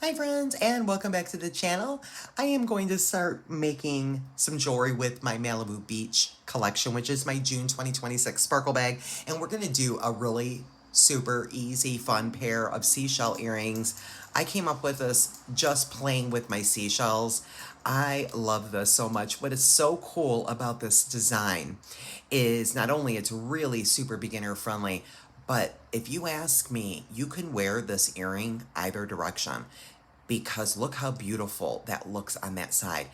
Hi friends, and welcome back to the channel. I am going to start making some jewelry with my Malibu Beach collection, which is my June 2026 sparkle bag. And we're gonna do a really super easy, fun pair of seashell earrings. I came up with this just playing with my seashells. I love this so much. What is so cool about this design is not only it's really super beginner friendly, but if you ask me, you can wear this earring either direction because look how beautiful that looks on that side.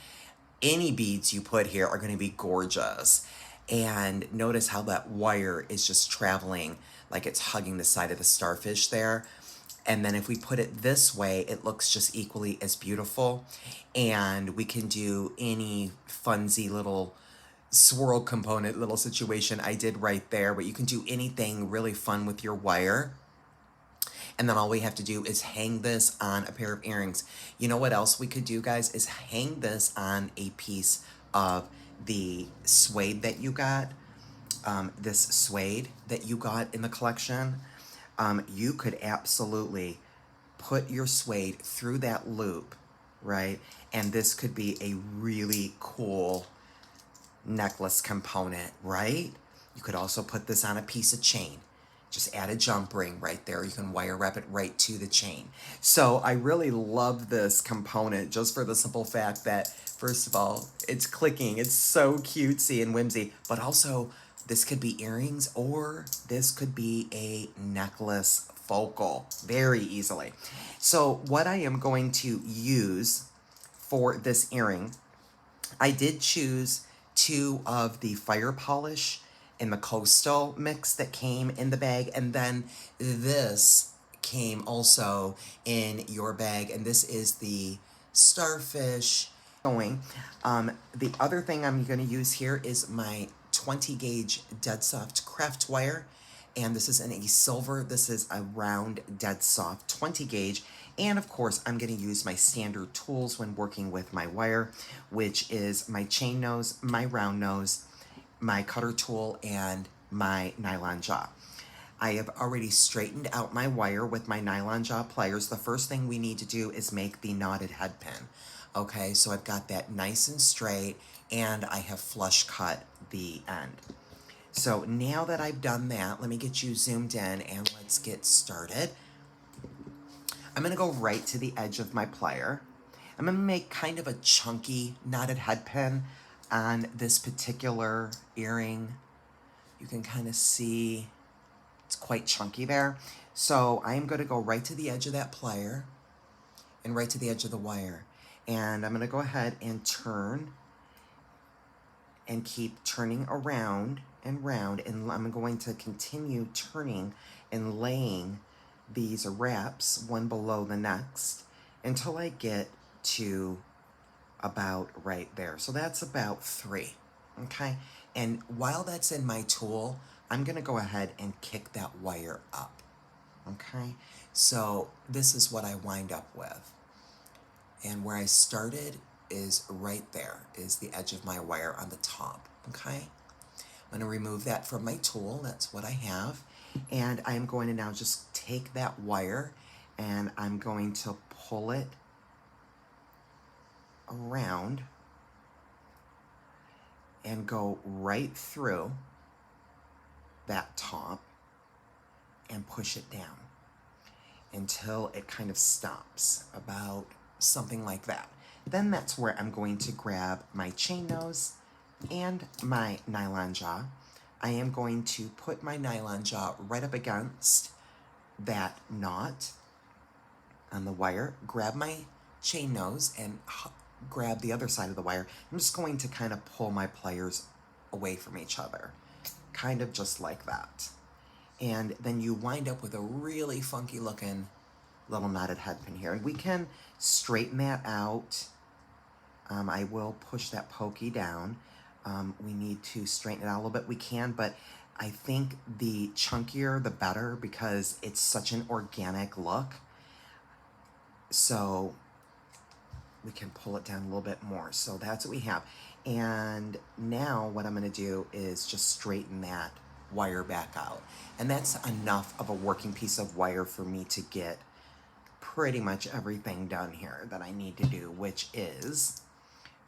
Any beads you put here are going to be gorgeous. And notice how that wire is just traveling like it's hugging the side of the starfish there. And then if we put it this way, it looks just equally as beautiful. And we can do any funsy little swirl component little situation I did right there, but you can do anything really fun with your wire. And then all we have to do is hang this on a pair of earrings. You know what else we could do, guys, is hang this on a piece of the suede that you got, this suede that you got in the collection. You could absolutely put your suede through that loop, right? And this could be a really cool necklace component, right? You could also put this on a piece of chain. Just add a jump ring right there. You can wire wrap it right to the chain. So I really love this component just for the simple fact that, first of all, it's clicking. It's so cutesy and whimsy, but also this could be earrings or this could be a necklace focal very easily. So what I am going to use for this earring, I did choose two of the fire polish in the coastal mix that came in the bag, and then this came also in your bag, and this is the starfish going. The other thing I'm going to use here is my 20 gauge dead soft craft wire, and this is in a silver. This is a round dead soft 20 gauge. And of course, I'm going to use my standard tools when working with my wire, which is my chain nose, my round nose, my cutter tool, and my nylon jaw. I have already straightened out my wire with my nylon jaw pliers. The first thing we need to do is make the knotted head pin. Okay, so I've got that nice and straight, and I have flush cut the end. So now that I've done that, let me get you zoomed in and let's get started. I'm gonna go right to the edge of my plier. I'm gonna make kind of a chunky knotted head pin on this particular earring. You can kind of see it's quite chunky there. So I am gonna go right to the edge of that plier and right to the edge of the wire. And I'm gonna go ahead and turn and keep turning around and round, and I'm going to continue turning and laying these wraps one below the next until I get to about right there. So that's about 3, okay? And while that's in my tool, I'm gonna go ahead and kick that wire up, okay? So this is what I wind up with. And where I started is right there, is the edge of my wire on the top, okay? I'm gonna remove that from my tool, that's what I have. And I'm going to now just take that wire and I'm going to pull it around and go right through that top and push it down until it kind of stops, about something like that. Then that's where I'm going to grab my chain nose and my nylon jaw. I am going to put my nylon jaw right up against that knot on the wire, grab my chain nose and grab the other side of the wire. I'm just going to kind of pull my pliers away from each other, kind of just like that. And then you wind up with a really funky looking little knotted head pin here. And we can straighten that out. I will push that pokey down. We need to straighten it out a little bit. We can, but I think the chunkier the better because it's such an organic look. So we can pull it down a little bit more. So that's what we have. And now what I'm going to do is just straighten that wire back out. And that's enough of a working piece of wire for me to get pretty much everything done here that I need to do, which is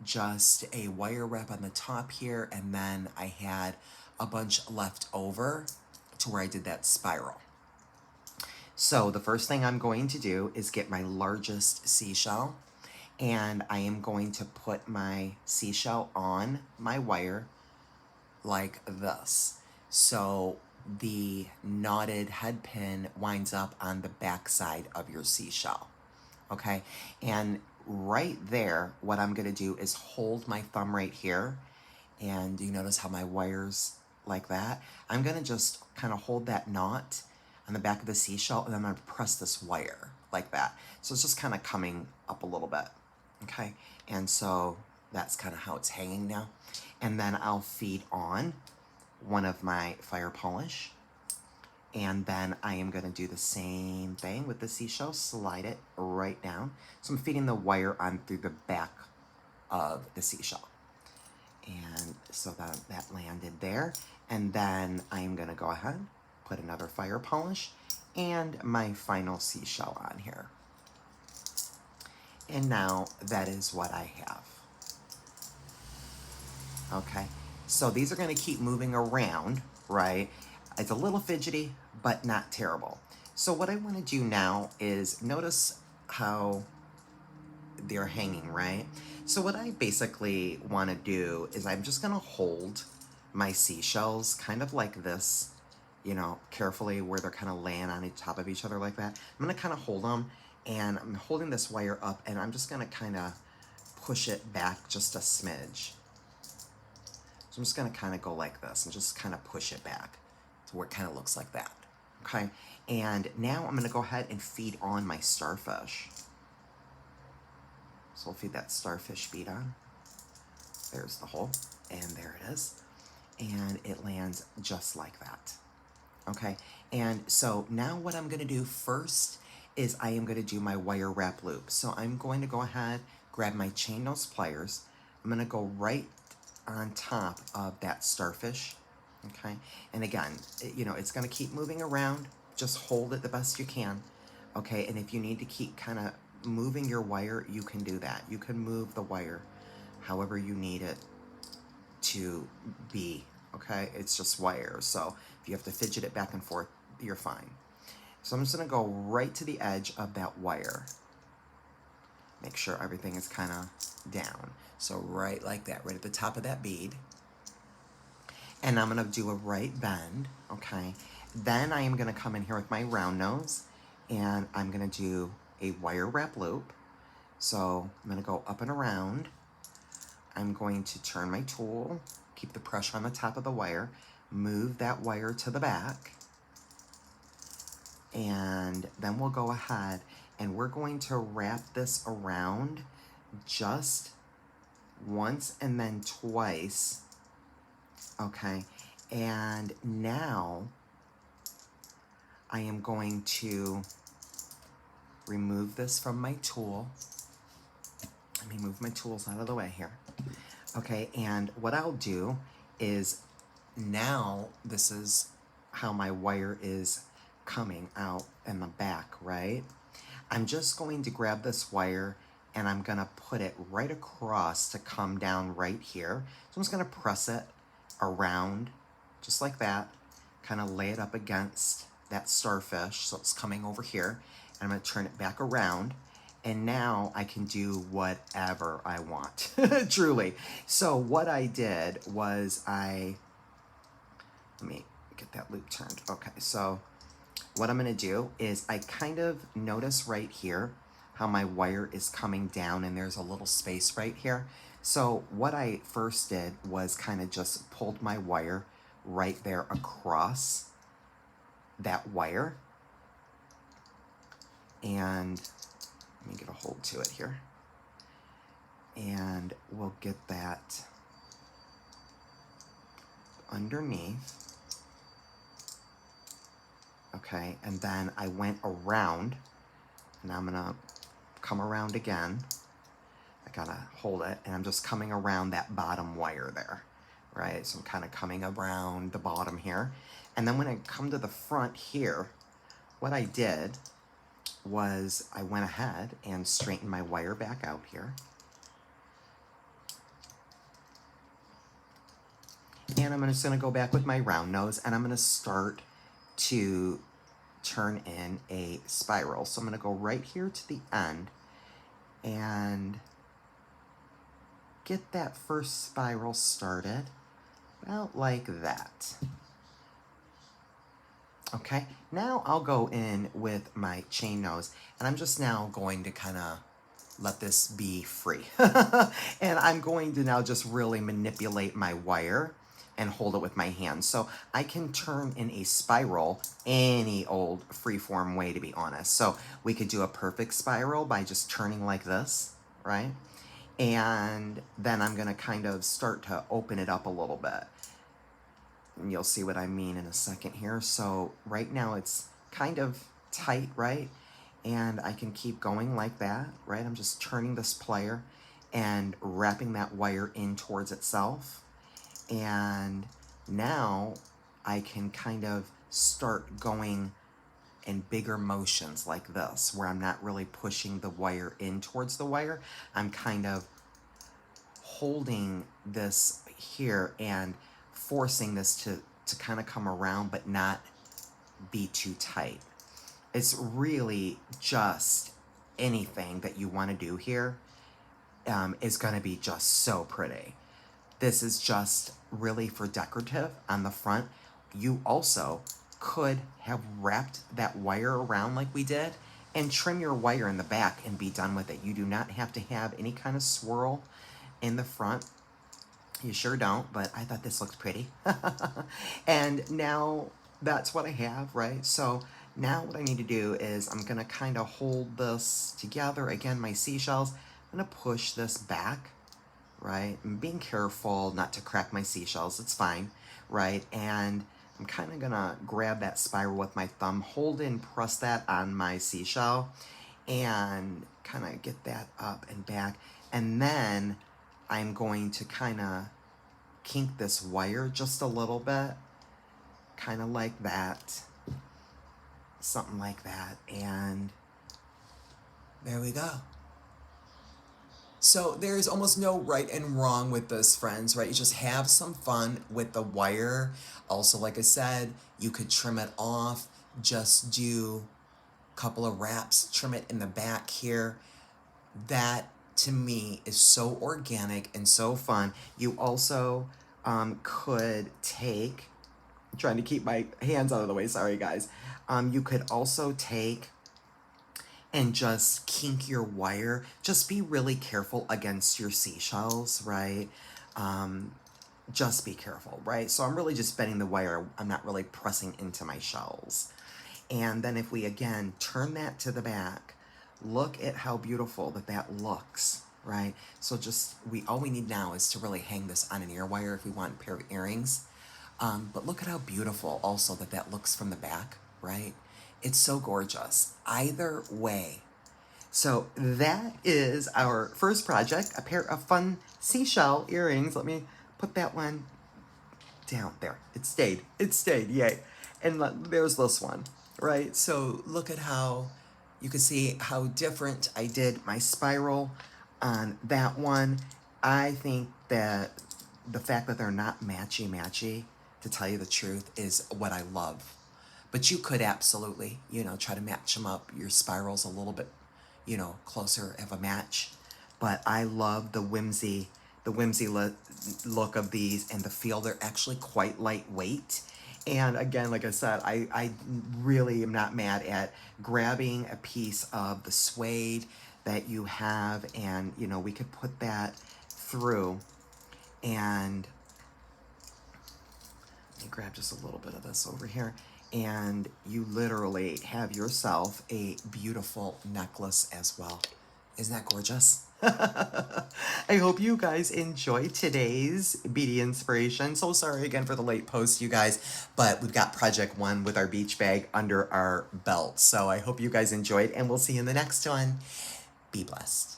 just a wire wrap on the top here, and then I had a bunch left over to where I did that spiral. So the first thing I'm going to do is get my largest seashell, and I am going to put my seashell on my wire like this. So the knotted head pin winds up on the back side of your seashell. Okay, and right there, what I'm gonna do is hold my thumb right here, and you notice how my wire's like that? I'm gonna just kind of hold that knot on the back of the seashell, and I'm gonna press this wire like that. So it's just kind of coming up a little bit, okay? And so that's kind of how it's hanging now. And then I'll feed on one of my fire polish, and then I am going to do the same thing with the seashell, slide it right down. So I'm feeding the wire on through the back of the seashell. And so that landed there. And then I am going to go ahead, put another fire polish and my final seashell on here. And now that is what I have. Okay, so these are going to keep moving around, right? It's a little fidgety, but not terrible. So what I want to do now is notice how they're hanging, right? So what I basically want to do is I'm just going to hold my seashells kind of like this, you know, carefully, where they're kind of laying on top of each other like that. I'm going to kind of hold them, and I'm holding this wire up, and I'm just going to kind of push it back just a smidge. So I'm just going to kind of go like this and just kind of push it back to where it kind of looks like that. Okay, and now I'm going to go ahead and feed on my starfish. So we'll feed that starfish bead on. There's the hole, and there it is. And it lands just like that. Okay, and so now what I'm going to do first is I am going to do my wire wrap loop. So I'm going to go ahead, grab my chain nose pliers. I'm going to go right on top of that starfish. Okay, and again, you know, it's going to keep moving around. Just hold it the best you can. Okay, and if you need to keep kind of moving your wire, you can do that. You can move the wire however you need it to be. Okay, it's just wire, so if you have to fidget it back and forth, you're fine. So I'm just going to go right to the edge of that wire. Make sure everything is kind of down. So right like that, right at the top of that bead. And I'm going to do a right bend, okay? Then I am going to come in here with my round nose, and I'm going to do a wire wrap loop. So I'm going to go up and around. I'm going to turn my tool, keep the pressure on the top of the wire, move that wire to the back, and then we'll go ahead and we're going to wrap this around just once and then twice. Okay, and now I am going to remove this from my tool. Let me move my tools out of the way here. Okay, and what I'll do is now this is how my wire is coming out in the back, right? I'm just going to grab this wire and I'm gonna put it right across to come down right here. So I'm just gonna press it around just like that, kind of lay it up against that starfish so it's coming over here, and I'm going to turn it back around, and now I can do whatever I want. Truly. So what I did was let me get that loop turned. Okay, so what I'm going to do is I kind of notice right here how my wire is coming down, and there's a little space right here. So what I first did was kind of just pulled my wire right there across that wire. And let me get a hold to it here. And we'll get that underneath. Okay, and then I went around, and I'm gonna come around again. I gotta hold it, and I'm just coming around that bottom wire there, right? So I'm kind of coming around the bottom here. And then when I come to the front here, what I did was I went ahead and straightened my wire back out here. And I'm just going to go back with my round nose, and I'm going to start to turn in a spiral. So I'm going to go right here to the end and get that first spiral started about like that. Okay, now I'll go in with my chain nose, and I'm just now going to kind of let this be free. And I'm going to now just really manipulate my wire and hold it with my hand. So I can turn in a spiral any old freeform way, to be honest. So we could do a perfect spiral by just turning like this, right? And then I'm gonna kind of start to open it up a little bit. And you'll see what I mean in a second here. So right now it's kind of tight, right? And I can keep going like that, right? I'm just turning this plier and wrapping that wire in towards itself. And now I can kind of start going in bigger motions like this, where I'm not really pushing the wire in towards the wire. I'm kind of holding this here and forcing this to kind of come around but not be too tight. It's really just anything that you want to do here is going to be just so pretty. This is just really for decorative on the front. You also could have wrapped that wire around like we did and trim your wire in the back and be done with it. You do not have to have any kind of swirl in the front. You sure don't, but I thought this looked pretty. And now that's what I have, right? So now what I need to do is I'm gonna kind of hold this together. Again, my seashells, I'm gonna push this back, right? I'm being careful not to crack my seashells, it's fine, right? And I'm kind of gonna grab that spiral with my thumb, hold and press that on my seashell, and kind of get that up and back. And then I'm going to kind of kink this wire just a little bit, kind of like that, something like that, and there we go. So there's almost no right and wrong with this, friends, right? You just have some fun with the wire. Also, like I said, you could trim it off, just do a couple of wraps, trim it in the back here. That, to me, is so organic and so fun. You also could take, I'm trying to keep my hands out of the way, sorry guys. You could also take and just kink your wire. Just be really careful against your seashells, right? Just be careful, right? So I'm really just bending the wire. I'm not really pressing into my shells. And then if we, again, turn that to the back, look at how beautiful that looks, right? So just, all we need now is to really hang this on an ear wire if we want a pair of earrings. But look at how beautiful also that looks from the back, right? It's so gorgeous, either way. So that is our first project, a pair of fun seashell earrings. Let me put that one down there. It stayed, yay. And there's this one, right? So look at how, you can see how different I did my spiral on that one. I think that the fact that they're not matchy-matchy, to tell you the truth, is what I love. But you could absolutely, try to match them up, your spirals a little bit, closer of a match. But I love the whimsy look of these and the feel. They're actually quite lightweight. And again, like I said, I really am not mad at grabbing a piece of the suede that you have, and, we could put that through. And let me grab just a little bit of this over here. And you literally have yourself a beautiful necklace as well. Isn't that gorgeous? I hope you guys enjoyed today's beadie inspiration. So sorry again for the late post, you guys, but we've got project 1 with our beach bag under our belt. So I hope you guys enjoyed, and we'll see you in the next one. Be blessed.